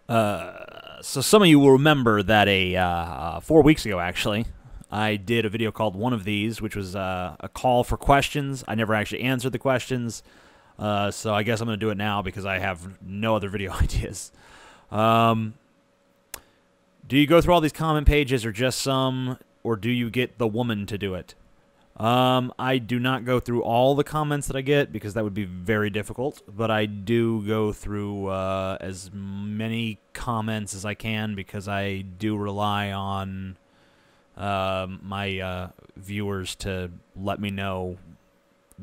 So some of you will remember that 4 weeks ago, actually, I did a video called One of These, which was a call for questions. I never actually answered the questions, so I guess I'm going to do it now because I have no other video ideas. Do you go through all these comment pages or just some, or do you get the woman to do it? I do not go through all the comments that I get because that would be very difficult, but I do go through as many comments as I can because I do rely on my viewers to let me know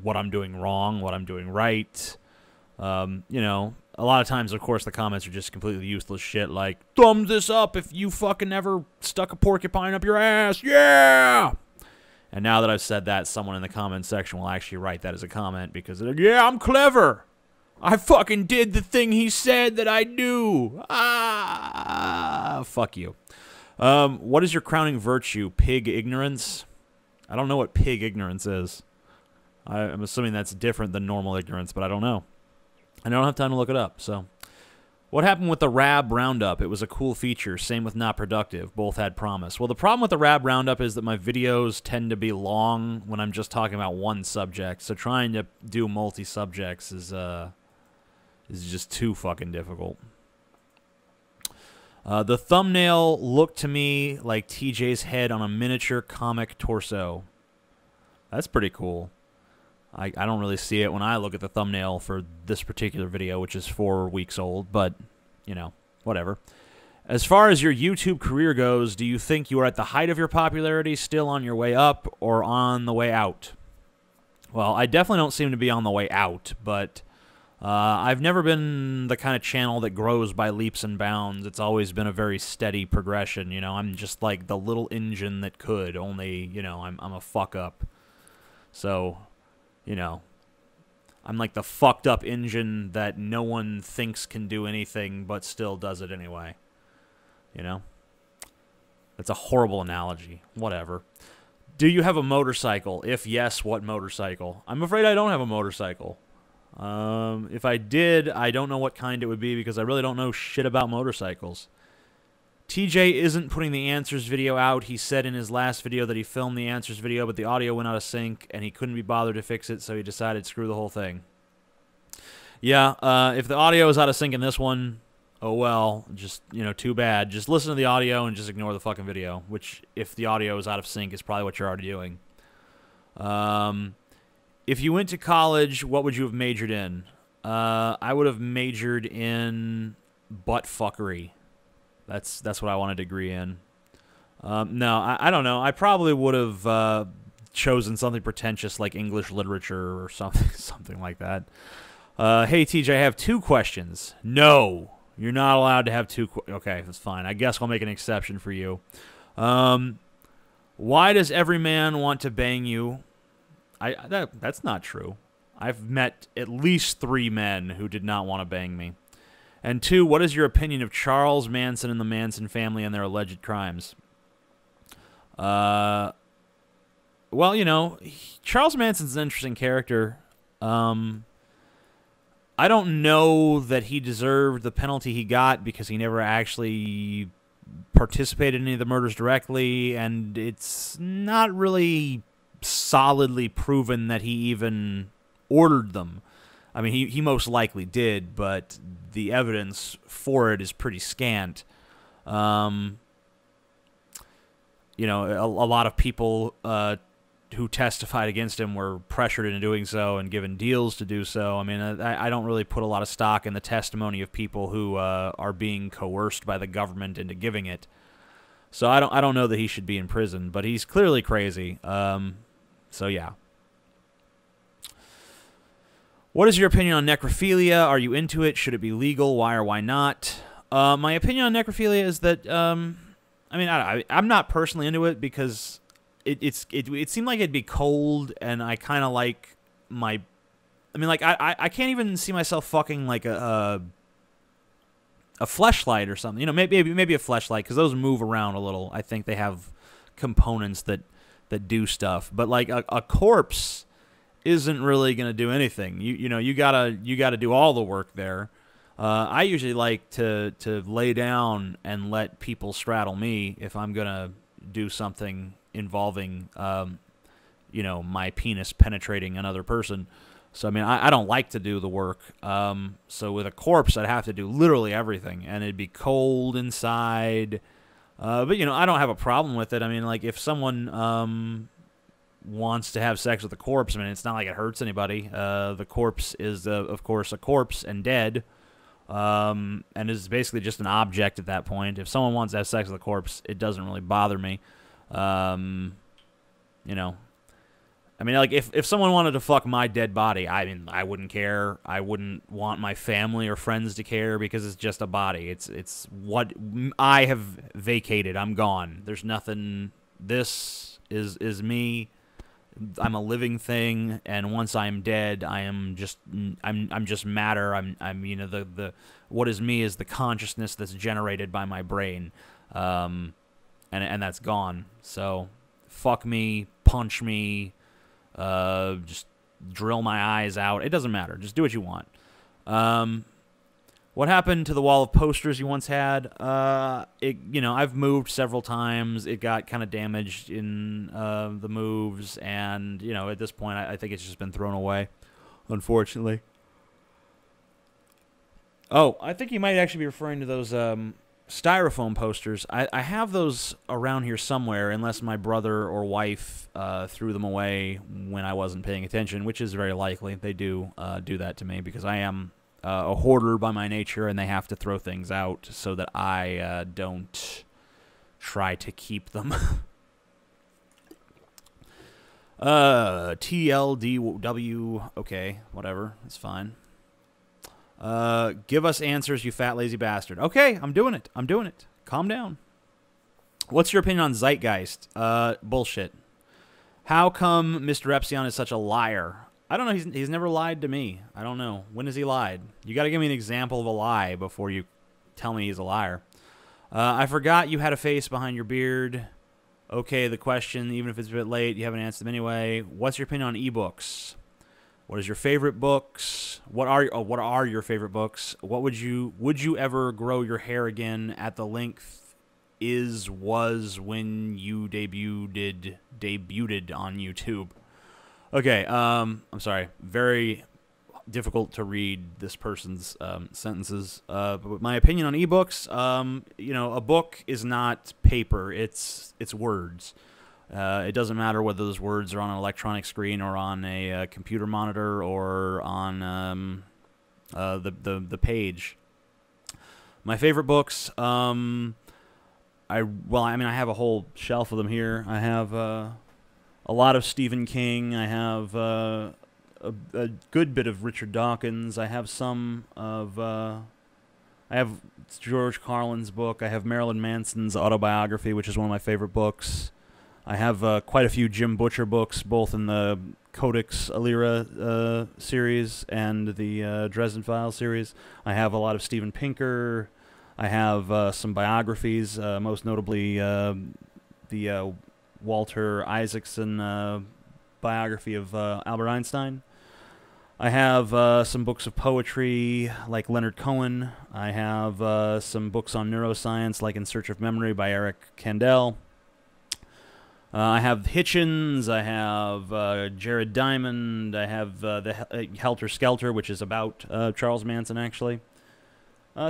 what I'm doing wrong, what I'm doing right. You know, a lot of times, of course, the comments are just completely useless shit like, thumbs this up if you fucking ever stuck a porcupine up your ass, yeah! And now that I've said that, someone in the comment section will actually write that as a comment because they're like, yeah, I'm clever. I fucking did the thing he said that I do. Ah, fuck you. What is your crowning virtue? Pig ignorance? I don't know what pig ignorance is. I'm assuming that's different than normal ignorance, but I don't know. I don't have time to look it up, so. What happened with the Rab Roundup? It was a cool feature. Same with Not Productive. Both had promise. Well, the problem with the Rab Roundup is that my videos tend to be long when I'm just talking about one subject. So trying to do multi-subjects is just too fucking difficult. The thumbnail looked to me like TJ's head on a miniature comic torso. That's pretty cool. I don't really see it when I look at the thumbnail for this particular video, which is 4 weeks old, but, you know, whatever. As far as your YouTube career goes, do you think you are at the height of your popularity, still on your way up, or on the way out? Well, I definitely don't seem to be on the way out, but I've never been the kind of channel that grows by leaps and bounds. It's always been a very steady progression, you know. I'm just like the little engine that could, only, you know, I'm a fuck-up. So, you know, I'm like the fucked up engine that no one thinks can do anything but still does it anyway. You know? That's a horrible analogy. Whatever. Do you have a motorcycle? If yes, what motorcycle? I'm afraid I don't have a motorcycle. If I did, I don't know what kind it would be because I really don't know shit about motorcycles. TJ isn't putting the answers video out. He said in his last video that he filmed the answers video, but the audio went out of sync, and he couldn't be bothered to fix it, so he decided screw the whole thing. Yeah, if the audio is out of sync in this one, oh well, just, you know, too bad. Just listen to the audio and just ignore the fucking video, which, if the audio is out of sync, is probably what you're already doing. If you went to college, what would you have majored in? I would have majored in butt fuckery. That's what I want a degree in. No, I don't know. I probably would have chosen something pretentious like English literature or something like that. Hey, TJ, I have 2 questions. No, you're not allowed to have 2. Okay, that's fine. I guess I'll make an exception for you. Why does every man want to bang you? That's not true. I've met at least 3 men who did not want to bang me. And 2, what is your opinion of Charles Manson and the Manson family and their alleged crimes? Well, you know, Charles Manson's an interesting character. I don't know that he deserved the penalty he got because he never actually participated in any of the murders directly, and it's not really solidly proven that he even ordered them. I mean, he most likely did, but the evidence for it is pretty scant. You know, a lot of people who testified against him were pressured into doing so and given deals to do so. I mean, I don't really put a lot of stock in the testimony of people who are being coerced by the government into giving it. So I don't know that he should be in prison, but he's clearly crazy. So yeah. What is your opinion on necrophilia? Are you into it? Should it be legal? Why or why not? My opinion on necrophilia is that, I mean, I'm not personally into it because it seemed like it'd be cold, and I kind of like my... I mean, like, I can't even see myself fucking, like, a fleshlight or something. You know, maybe a fleshlight, because those move around a little. I think they have components that do stuff. But, like, a corpse isn't really going to do anything. You know, you gotta do all the work there. I usually like to lay down and let people straddle me if I'm gonna do something involving my penis penetrating another person. So I mean, I don't like to do the work. So with a corpse, I'd have to do literally everything, and it'd be cold inside. But I don't have a problem with it. I mean, like if someone wants to have sex with a corpse, I mean, it's not like it hurts anybody. The corpse is, of course, a corpse and dead, and is basically just an object at that point. If someone wants to have sex with a corpse, it doesn't really bother me. I mean, like, if someone wanted to fuck my dead body, I mean, I wouldn't care. I wouldn't want my family or friends to care because it's just a body. It's what I have vacated. I'm gone. There's nothing. This is me. I'm a living thing, and once I'm dead, I'm just matter. I'm the what is me is the consciousness that's generated by my brain, and that's gone. So, fuck me, punch me. Just drill my eyes out. It doesn't matter. Just do what you want. What happened to the wall of posters you once had? I've moved several times. It got kind of damaged in the moves, and at this point, I think it's just been thrown away, unfortunately. Oh, I think you might actually be referring to those styrofoam posters. I have those around here somewhere, unless my brother or wife threw them away when I wasn't paying attention, which is very likely. They do that to me because I am a hoarder by my nature, and they have to throw things out so that I don't try to keep them. TLDW, okay, whatever, it's fine. Give us answers, you fat lazy bastard. Okay, I'm doing it. Calm down. What's your opinion on Zeitgeist? Bullshit. How come Mr. Epsilon is such a liar? I don't know. He's never lied to me. I don't know. When has he lied? You got to give me an example of a lie before you tell me he's a liar. I forgot you had a face behind your beard. Okay, the question, even if it's a bit late, you haven't answered them anyway. What's your opinion on ebooks? What is your favorite books? What are your favorite books? What would you ever grow your hair again at the length was when you debuted on YouTube? Okay, I'm sorry. Very difficult to read this person's sentences. But my opinion on ebooks, a book is not paper. It's words. It doesn't matter whether those words are on an electronic screen or on a computer monitor or on the page. My favorite books, I have a whole shelf of them here. I have a lot of Stephen King. I have a good bit of Richard Dawkins. I have some of I have George Carlin's book. I have Marilyn Manson's autobiography, which is one of my favorite books. I have quite a few Jim Butcher books, both in the Codex Alira series and the Dresden Files series. I have a lot of Steven Pinker. I have some biographies, most notably the Walter Isaacson biography of Albert Einstein. I have some books of poetry like Leonard Cohen. I have some books on neuroscience like In Search of Memory by Eric Kandel. I have Hitchens, I have Jared Diamond, I have the Helter Skelter, which is about Charles Manson, actually.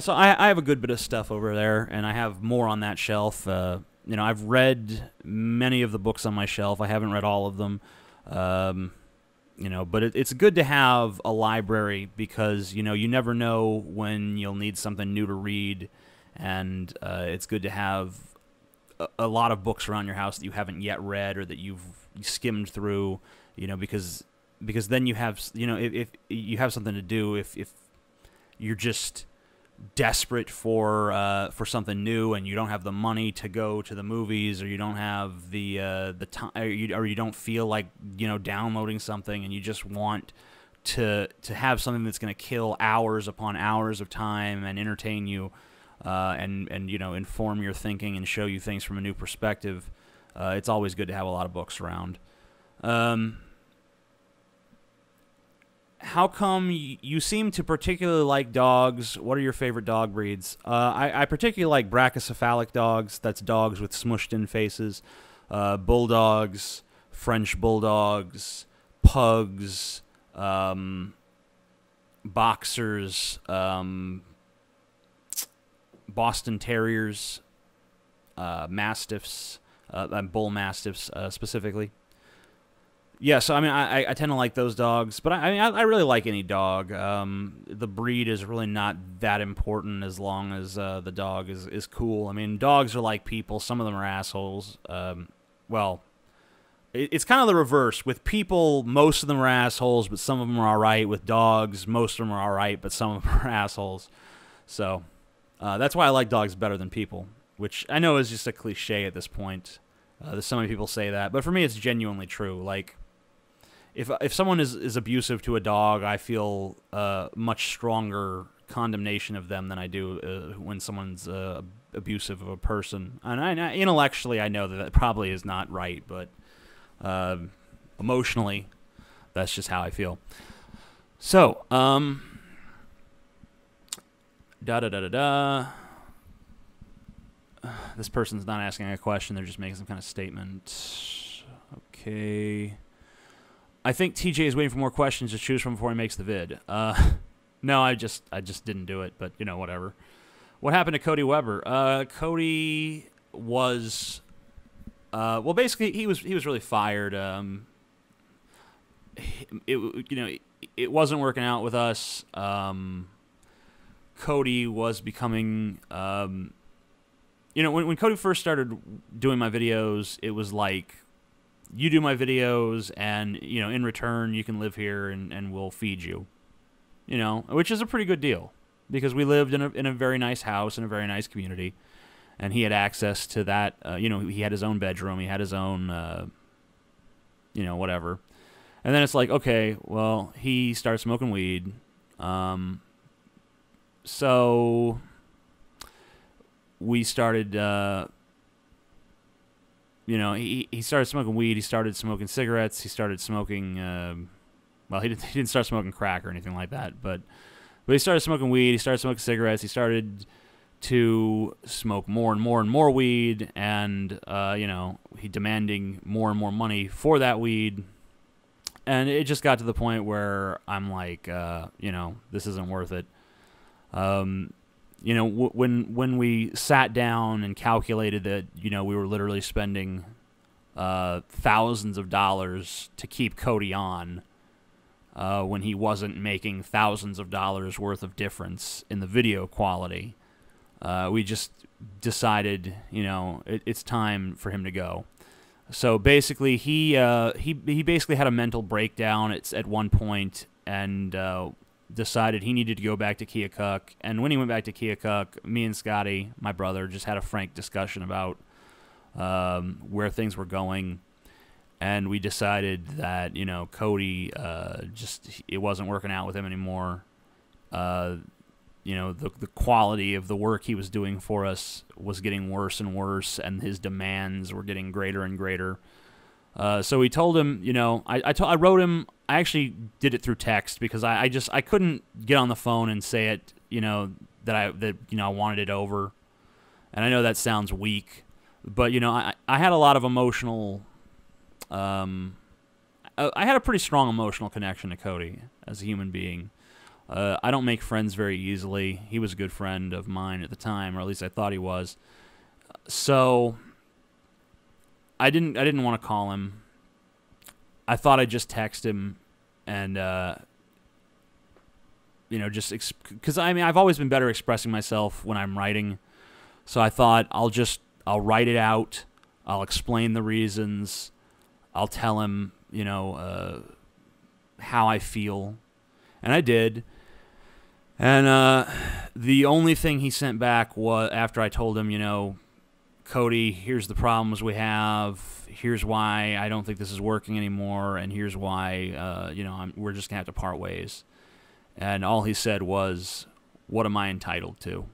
So I have a good bit of stuff over there, and I have more on that shelf. I've read many of the books on my shelf. I haven't read all of them. But it's good to have a library because, you never know when you'll need something new to read, and it's good to have a lot of books around your house that you haven't yet read or that you've skimmed through, because then you have, if you have something to do, if you're just desperate for something new and you don't have the money to go to the movies, or you don't have the time, or you don't feel like downloading something, and you just want to have something that's going to kill hours upon hours of time and entertain you. And inform your thinking and show you things from a new perspective. It's always good to have a lot of books around. how come you seem to particularly like dogs? What are your favorite dog breeds? I particularly like brachycephalic dogs. That's dogs with smushed-in faces. Bulldogs, French bulldogs, pugs, boxers, Boston Terriers, mastiffs, bull mastiffs specifically. Yeah, so I mean, I tend to like those dogs, but I really like any dog. The breed is really not that important as long as the dog is cool. I mean, dogs are like people. Some of them are assholes. Well, it's kind of the reverse. With people, most of them are assholes, but some of them are all right. With dogs, most of them are all right, but some of them are assholes. So that's why I like dogs better than people, which I know is just a cliche at this point. There's so many people say that, but for me, it's genuinely true. Like, if someone is abusive to a dog, I feel much stronger condemnation of them than I do when someone's abusive of a person. And intellectually, I know that probably is not right, but emotionally, that's just how I feel. So, this person's not asking a question; they're just making some kind of statement. Okay. I think TJ is waiting for more questions to choose from before he makes the vid. No, I just didn't do it, but you know, whatever. What happened to Cody Weber? Cody was, well, basically he was really fired. It wasn't working out with us. Cody was becoming, when Cody first started doing my videos, it was like, you do my videos, and in return you can live here, and we'll feed you, which is a pretty good deal, because we lived in a very nice house in a very nice community, and he had access to that. He had his own bedroom, he had his own, whatever. And then it's like, okay, well, he started smoking weed, so we started. He started smoking weed. He started smoking cigarettes. He started smoking. Well, he didn't start smoking crack or anything like that, but he started smoking weed. He started smoking cigarettes. He started to smoke more and more and more weed, and he demanding more and more money for that weed, and it just got to the point where I'm like, this isn't worth it. When we sat down and calculated that, we were literally spending thousands of dollars to keep Cody on when he wasn't making thousands of dollars worth of difference in the video quality, we just decided, it's time for him to go. So basically, he basically had a mental breakdown at one point, and decided he needed to go back to Keokuk. And when he went back to Keokuk, me and Scotty, my brother, just had a frank discussion about where things were going. And we decided that, Cody, it wasn't working out with him anymore. The quality of the work he was doing for us was getting worse and worse, and his demands were getting greater and greater. So we told him, I wrote him. I actually did it through text because I couldn't get on the phone and say it, that I wanted it over. And I know that sounds weak, but I had a lot of emotional. I had a pretty strong emotional connection to Cody as a human being. I don't make friends very easily. He was a good friend of mine at the time, or at least I thought he was. So I didn't want to call him. I thought I'd just text him, and because I've always been better expressing myself when I'm writing. So I thought I'll write it out. I'll explain the reasons. I'll tell him, how I feel, and I did. And the only thing he sent back was, after I told him, Cody, here's the problems we have. Here's why I don't think this is working anymore, and here's why, we're just gonna have to part ways. And all he said was, "What am I entitled to?"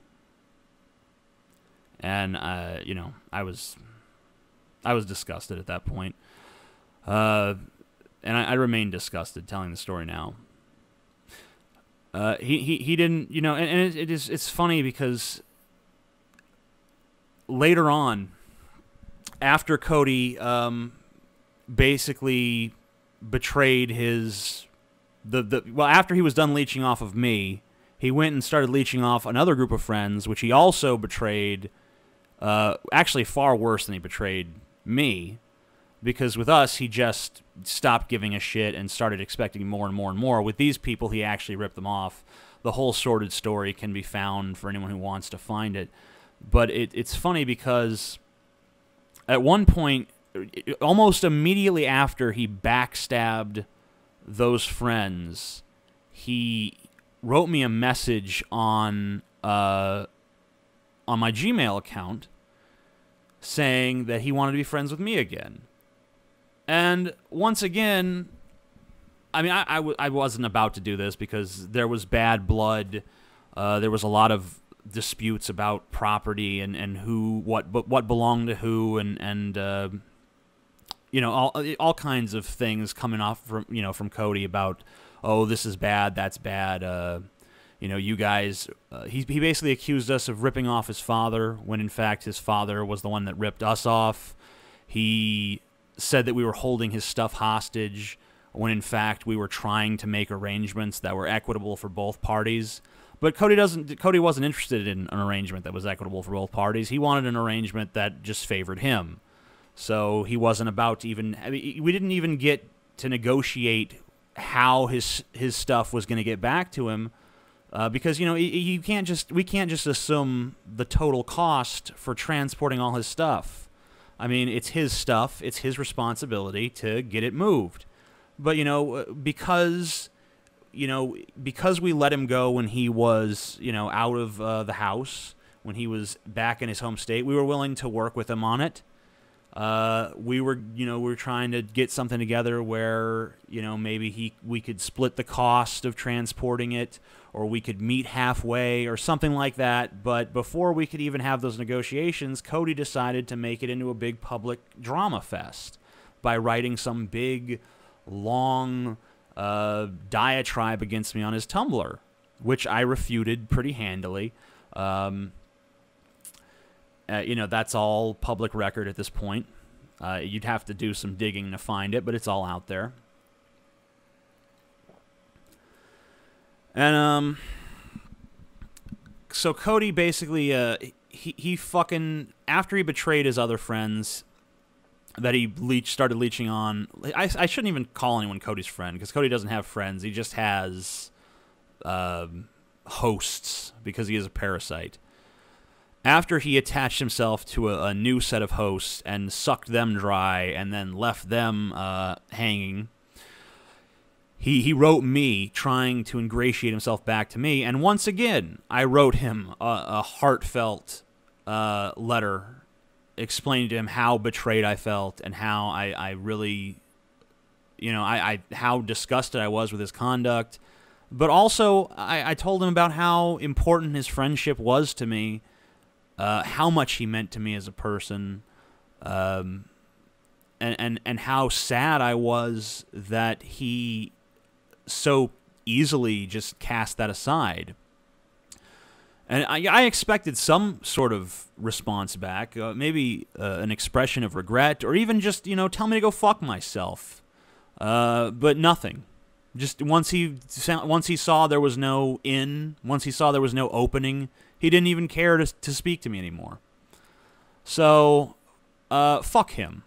And I was disgusted at that point, and I remain disgusted telling the story now. He didn't, and it's funny because later on, after Cody basically betrayed after he was done leeching off of me, he went and started leeching off another group of friends, which he also betrayed, actually far worse than he betrayed me, because with us, he just stopped giving a shit and started expecting more and more and more. With these people, he actually ripped them off. The whole sordid story can be found for anyone who wants to find it. But it's funny because at one point, almost immediately after he backstabbed those friends, he wrote me a message on my Gmail account saying that he wanted to be friends with me again. And once again, I mean, I wasn't about to do this because there was bad blood. There was a lot of disputes about property and what belonged to who, and all kinds of things coming off from Cody about, oh, this is bad, that's bad. You guys. He basically accused us of ripping off his father when in fact his father was the one that ripped us off. He said that we were holding his stuff hostage when in fact we were trying to make arrangements that were equitable for both parties. But Cody wasn't interested in an arrangement that was equitable for both parties. He wanted an arrangement that just favored him. So he wasn't about to even... I mean, we didn't even get to negotiate how his stuff was going to get back to him, because we can't just assume the total cost for transporting all his stuff. I mean, it's his stuff. It's his responsibility to get it moved. But because we let him go when he was out of the house, when he was back in his home state, we were willing to work with him on it. We were trying to get something together where maybe we could split the cost of transporting it, or we could meet halfway or something like that. But before we could even have those negotiations, Cody decided to make it into a big public drama fest by writing some big, long diatribe against me on his Tumblr, which I refuted pretty handily. That's all public record at this point. You'd have to do some digging to find it, but it's all out there. And so Cody basically he fucking, after he betrayed his other friends that he started leeching on. I shouldn't even call anyone Cody's friend, because Cody doesn't have friends. He just has hosts, because he is a parasite. After he attached himself to a new set of hosts and sucked them dry and then left them hanging, he wrote me trying to ingratiate himself back to me. And once again, I wrote him a heartfelt letter explaining to him how betrayed I felt and how I really, how disgusted I was with his conduct. But also, I told him about how important his friendship was to me, how much he meant to me as a person, and how sad I was that he so easily just cast that aside. And I expected some sort of response back, maybe an expression of regret, or even just, tell me to go fuck myself. But nothing. Just once he saw there was no once he saw there was no opening, he didn't even care to speak to me anymore. So, fuck him.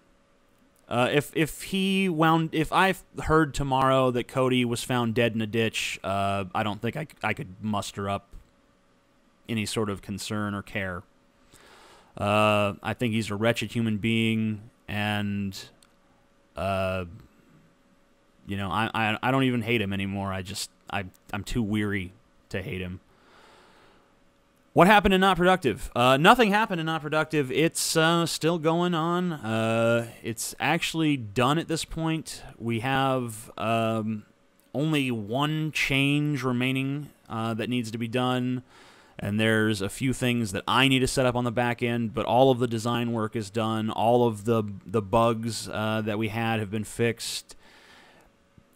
If I heard tomorrow that Cody was found dead in a ditch, I don't think I could muster up any sort of concern or care. I think he's a wretched human being, and I don't even hate him anymore. I'm too weary to hate him. What happened in Not Productive? Nothing happened in Not Productive. It's still going on. It's actually done at this point. We have only one change remaining that needs to be done. And there's a few things that I need to set up on the back end, but all of the design work is done. All of the bugs that we had have been fixed.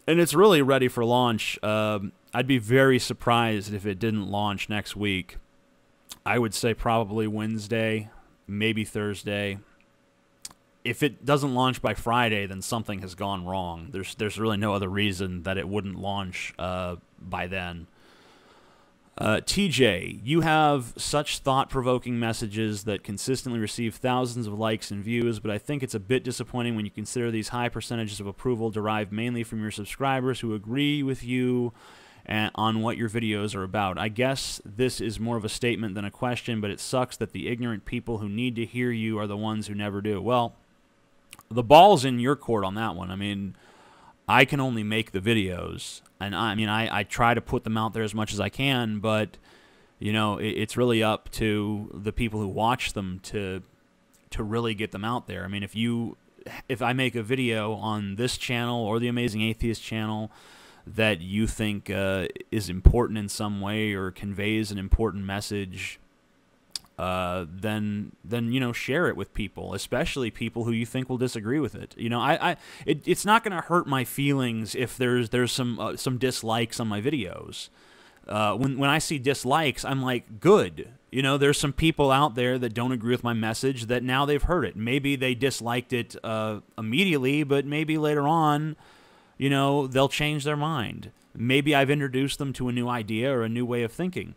and it's really ready for launch. I'd be very surprised if it didn't launch next week. I would say probably Wednesday, maybe Thursday. If it doesn't launch by Friday, then something has gone wrong. There's really no other reason that it wouldn't launch by then. TJ, you have such thought-provoking messages that consistently receive thousands of likes and views, but I think it's a bit disappointing when you consider these high percentages of approval derived mainly from your subscribers who agree with you on what your videos are about. I guess this is more of a statement than a question, but it sucks that the ignorant people who need to hear you are the ones who never do. Well, the ball's in your court on that one. I mean, I can only make the videos, and I try to put them out there as much as I can, but you know, it's really up to the people who watch them to really get them out there. I mean, if I make a video on this channel or the Amazing Atheist channel that you think is important in some way or conveys an important message, then you know, share it with people, especially people who you think will disagree with it. You know, it's not going to hurt my feelings if there's some dislikes on my videos. When I see dislikes, I'm like, good. You know, there's some people out there that don't agree with my message that now they've heard it. Maybe they disliked it immediately, but maybe later on, you know, they'll change their mind. Maybe I've introduced them to a new idea or a new way of thinking.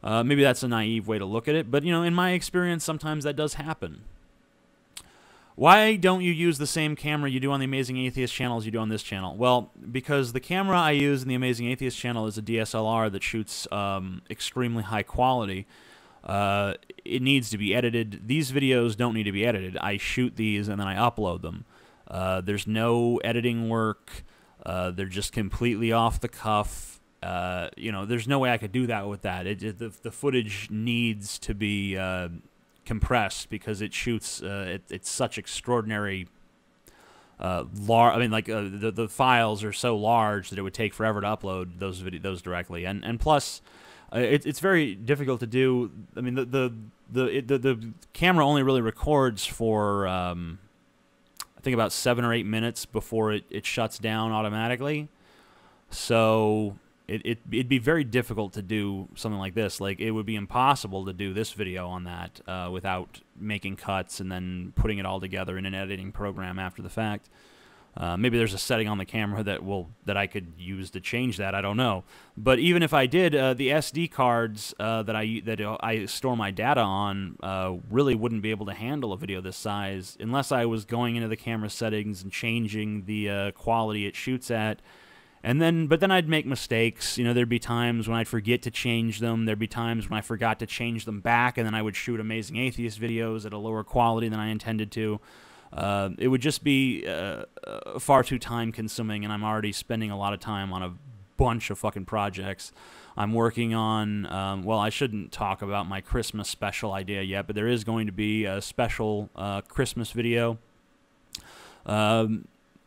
Maybe that's a naive way to look at it, but, you know, in my experience, sometimes that does happen. Why don't you use the same camera you do on the Amazing Atheist channel as you do on this channel? Well, because the camera I use in the Amazing Atheist channel is a DSLR that shoots extremely high quality. It needs to be edited. These videos don't need to be edited. I shoot these and then I upload them. There's no editing work. They're just completely off the cuff. You know, there's no way I could do that with that. The footage needs to be compressed because it shoots. It's such extraordinary. I mean, like the files are so large that it would take forever to upload those directly, and plus, it's very difficult to do. I mean, the camera only really records for I think about 7 or 8 minutes before it shuts down automatically. So it'd be very difficult to do something like this. Like, it would be impossible to do this video on that without making cuts and then putting it all together in an editing program after the fact. Maybe there's a setting on the camera that I could use to change that. I don't know. But even if I did, the SD cards that I store my data on really wouldn't be able to handle a video this size unless I was going into the camera settings and changing the quality it shoots at. But then I'd make mistakes. You know, there'd be times when I'd forget to change them. There'd be times when I forgot to change them back, and then I would shoot Amazing Atheist videos at a lower quality than I intended to. It would just be far too time-consuming, and I'm already spending a lot of time on a bunch of fucking projects. I'm working on, well, I shouldn't talk about my Christmas special idea yet, but there is going to be a special Christmas video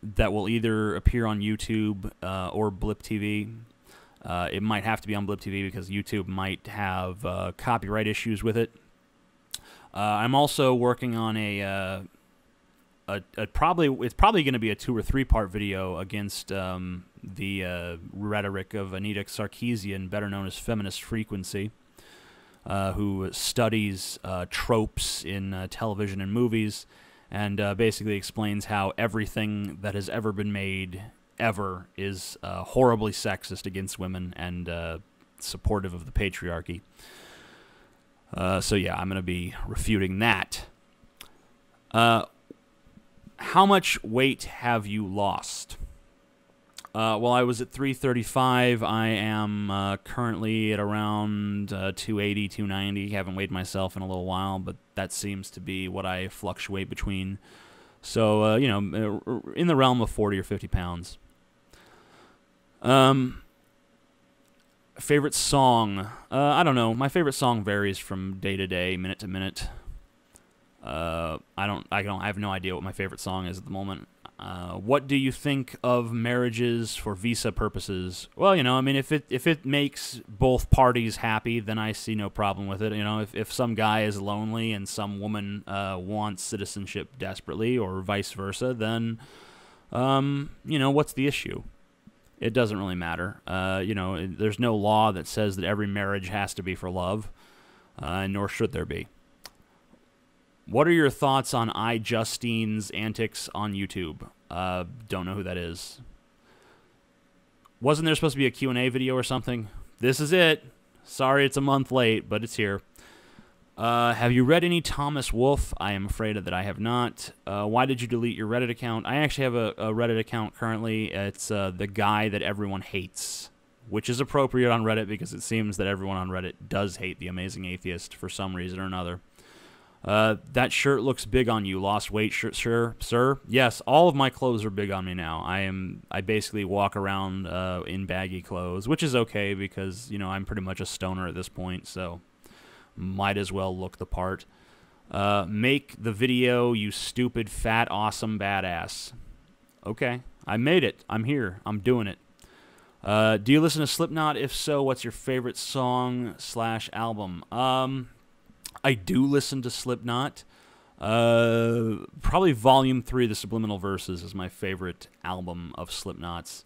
that will either appear on YouTube or Blip TV. It might have to be on Blip TV because YouTube might have copyright issues with it. I'm also working on it's probably going to be a 2 or 3 part video against the rhetoric of Anita Sarkeesian, better known as Feminist Frequency, who studies tropes in television and movies, and basically explains how everything that has ever been made ever is horribly sexist against women and supportive of the patriarchy. So yeah, I'm going to be refuting that. How much weight have you lost? Well, I was at 335. I am currently at around 280, 290. Haven't weighed myself in a little while, but that seems to be what I fluctuate between. So, you know, in the realm of 40 or 50 pounds. Favorite song? I don't know. My favorite song varies from day to day, minute to minute. I have no idea what my favorite song is at the moment. What do you think of marriages for visa purposes? Well, you know, I mean, if it makes both parties happy, then I see no problem with it. You know, if some guy is lonely and some woman wants citizenship desperately, or vice versa, then you know, what's the issue? it doesn't really matter. You know, there's no law that says that every marriage has to be for love, nor should there be. What are your thoughts on iJustine's antics on YouTube? Don't know who that is. Wasn't there supposed to be a Q&A video or something? This is it. Sorry it's a month late, but it's here. Have you read any Thomas Wolfe? I am afraid that I have not. Why did you delete your Reddit account? I actually have a Reddit account currently. It's the guy that everyone hates, which is appropriate on Reddit because it seems that everyone on Reddit does hate The Amazing Atheist for some reason or another. That shirt looks big on you. Lost weight, sir? Yes, all of my clothes are big on me now. I basically walk around in baggy clothes, which is okay because, you know, I'm pretty much a stoner at this point, so might as well look the part. Make the video, you stupid, fat, awesome badass. Okay, I made it. I'm here. I'm doing it. Do you listen to Slipknot? If so, what's your favorite song / album? I do listen to Slipknot. Probably Volume 3, The Subliminal Verses, is my favorite album of Slipknot's.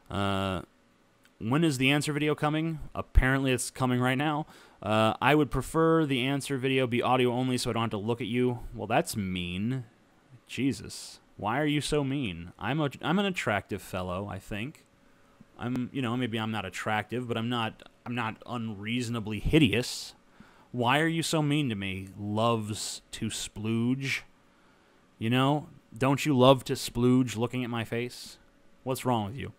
When is the answer video coming? Apparently it's coming right now. I would prefer the answer video be audio only so I don't have to look at you. Well, that's mean. Jesus. Why are you so mean? I'm an attractive fellow, I think. You know, maybe I'm not attractive, but I'm not unreasonably hideous. Why are you so mean to me? Loves to splooge. You know, don't you love to splooge looking at my face? What's wrong with you?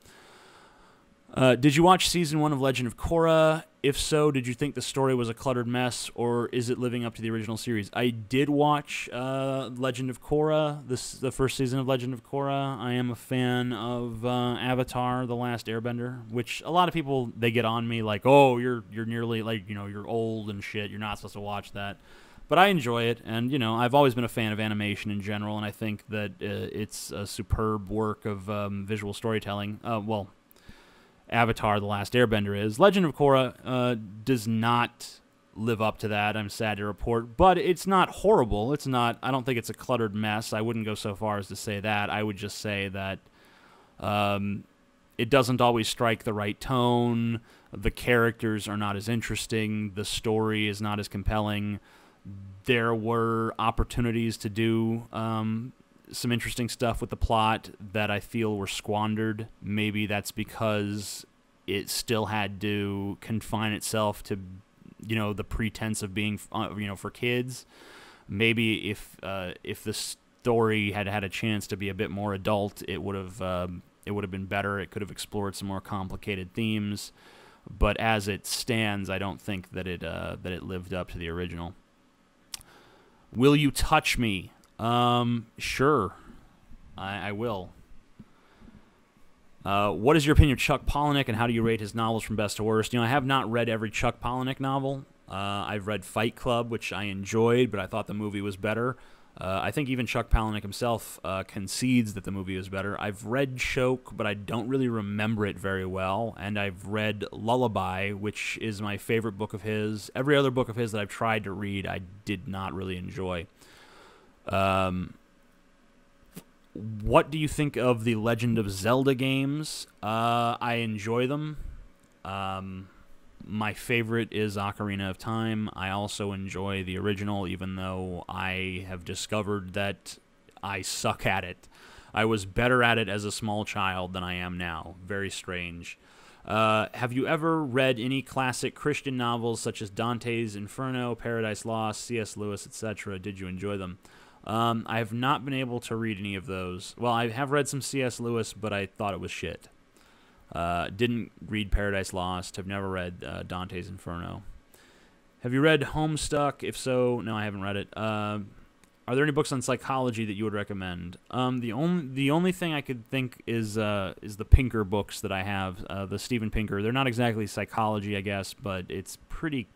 Did you watch Season 1 of Legend of Korra? If so, did you think the story was a cluttered mess, or is it living up to the original series? I did watch Legend of Korra, the first season of Legend of Korra. I am a fan of Avatar: The Last Airbender, which a lot of people, they get on me like, oh, you're nearly, like, you know, you're old and shit, you're not supposed to watch that. But I enjoy it, and, you know, I've always been a fan of animation in general, and I think that it's a superb work of visual storytelling. Well, Avatar: The Last Airbender is. Legend of Korra does not live up to that, I'm sad to report, but it's not horrible. It's not, I don't think it's a cluttered mess. I wouldn't go so far as to say that. I would just say that it doesn't always strike the right tone. The characters are not as interesting. The story is not as compelling. There were opportunities to do some interesting stuff with the plot that I feel were squandered. Maybe that's because it still had to confine itself to, you know, the pretense of being, you know, for kids. Maybe if the story had had a chance to be a bit more adult, it would have been better. It could have explored some more complicated themes. But as it stands, I don't think that it lived up to the original. Will you touch me? Sure. I will. What is your opinion of Chuck Palahniuk, and how do you rate his novels from best to worst? You know, I have not read every Chuck Palahniuk novel. I've read Fight Club, which I enjoyed, but I thought the movie was better. I think even Chuck Palahniuk himself concedes that the movie is better. I've read Choke, but I don't really remember it very well. And I've read Lullaby, which is my favorite book of his. Every other book of his that I've tried to read, I did not really enjoy. What do you think of the Legend of Zelda games? I enjoy them. My favorite is Ocarina of Time. I also enjoy the original, even though I have discovered that I suck at it. I was better at it as a small child than I am now. Very strange. Have you ever read any classic Christian novels such as Dante's Inferno, Paradise Lost, C.S. Lewis, etc.? Did you enjoy them? I have not been able to read any of those. Well, I have read some C.S. Lewis, but I thought it was shit. Didn't read Paradise Lost. Have never read Dante's Inferno. Have you read Homestuck? If so, no, I haven't read it. Are there any books on psychology that you would recommend? The only thing I could think is the Pinker books that I have. The Steven Pinker. They're not exactly psychology, I guess, but it's pretty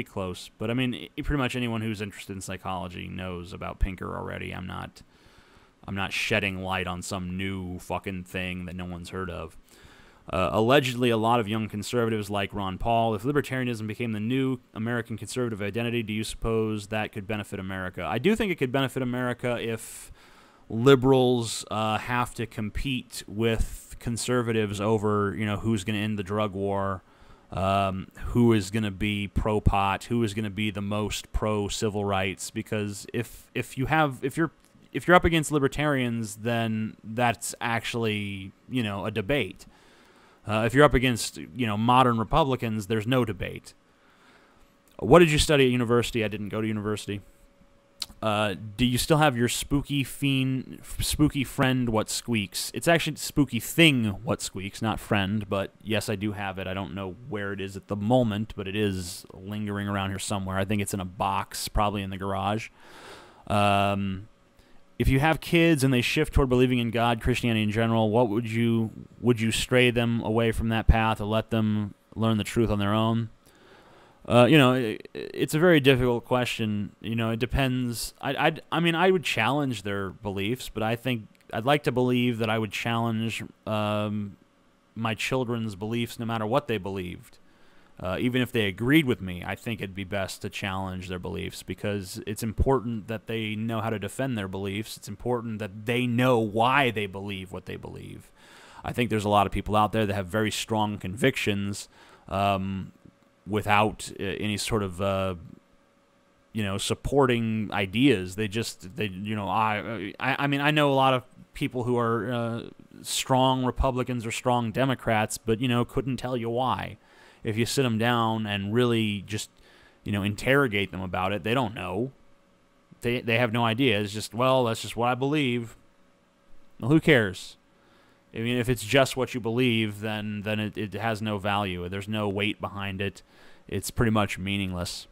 close. But I mean, pretty much anyone who's interested in psychology knows about Pinker already. I'm not shedding light on some new fucking thing that no one's heard of. Allegedly, a lot of young conservatives like Ron Paul. If libertarianism became the new American conservative identity, do you suppose that could benefit America? I do think it could benefit America if liberals have to compete with conservatives over, who's going to end the drug war, who is going to be pro-pot, who is going to be the most pro-civil rights. Because if you're up against libertarians, then that's actually, a debate. If you're up against, modern Republicans, there's no debate. What did you study at university? I didn't go to university. Do you still have your spooky friend what squeaks? It's actually spooky thing what squeaks, not friend, but yes, I do have it. I don't know where it is at the moment, but it is lingering around here somewhere. I think it's in a box, probably in the garage. If you have kids and they shift toward believing in God, Christianity in general, what would you stray them away from that path or let them learn the truth on their own? It's a very difficult question. It depends. I mean, I would challenge their beliefs, but I think I'd like to believe that I would challenge my children's beliefs no matter what they believed. Even if they agreed with me, I think it'd be best to challenge their beliefs because it's important that they know how to defend their beliefs. It's important that they know why they believe what they believe. I think there's a lot of people out there that have very strong convictions, without any sort of supporting ideas. I mean, I know a lot of people who are strong Republicans or strong Democrats, but couldn't tell you why. If you sit them down and really just interrogate them about it, they don't know. They have no idea. It's just, well, that's just what I believe. Well, who cares? I mean, if it's just what you believe, then it has no value. There's no weight behind it. It's pretty much meaningless.